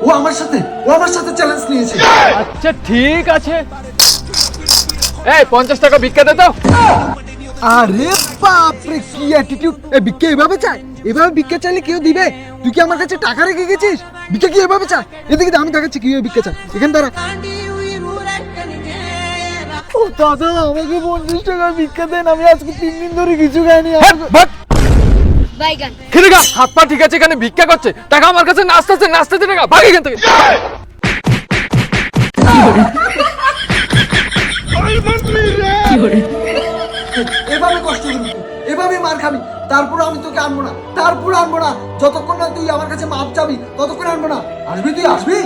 ও আমার সাথে চ্যালেঞ্জ নিয়েছে। আচ্ছা ঠিক আছে, এই 50 টাকা ভিক্ষা দে তো। আরে বাপ রে, কি অ্যাটিটিউড! এই ভিক্ষা এভাবে চায়? এভাবে ভিক্ষা চাইলে কেউ দিবে? তুই কি আমার কাছে টাকা রেখে গেছিস? ভিক্ষা কি এভাবে চায়? এদিকে আমি দেখাচ্ছি কিভাবে ভিক্ষা চায়। এখান দ্বারা ও দাদা, আমাকে 50 টাকা ভিক্ষা দেন, আমি আজকে 3 দিন ধরে কিছু খাইনি। খেলে গা, হাত পা ঠিক আছে, এখানে ভিক্ষা করছে, টাকা আমার কাছে নাচতেছে টাকা, ভাগ এখান থেকে। এভাবে কষ্ট করবি, এভাবে মার খাবি, তারপর আমি তোকে আনবো না, যতক্ষণ না তুই আমার কাছে মাপ চাবি ততক্ষণ আনবো না। আসবি তুই, আসবি?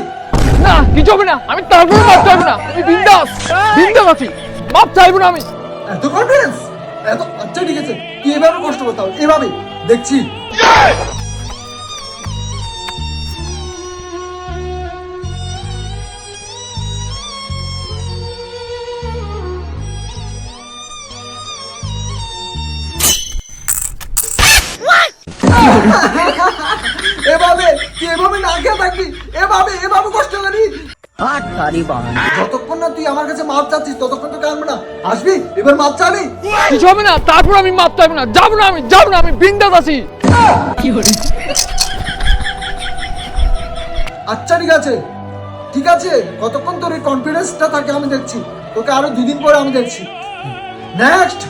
না, কিছু হবে না, আমি তারপরে মাপ চাইবো না, আমি বিন্দাস আছি, মাপ চাইবো না আমি। এত কনফিডেন্স, এত? আচ্ছা ঠিক আছে, তুই এভাবে কষ্ট করতে হবে, এভাবে দেখছি। এভাবে তুই এভাবে না খেয়ে থাকবি, এভাবে কষ্ট করি যতক্ষণ না তুই আমার কাছে মাপ চাচ্ছিস ততক্ষণ তো কানবে না। আসবি এবার মাপ চাবি? কিছু হবে না, তারপর আমি মাপ চাইবো না, যাবো না আমি বিন্দাস আছি। আচ্ছা ঠিক আছে, কতক্ষণ তোর এই কনফিডেন্সটা থাকে আমি দেখছি, তোকে আরো 2 দিন পরে আমি দেখছি। নেক্সট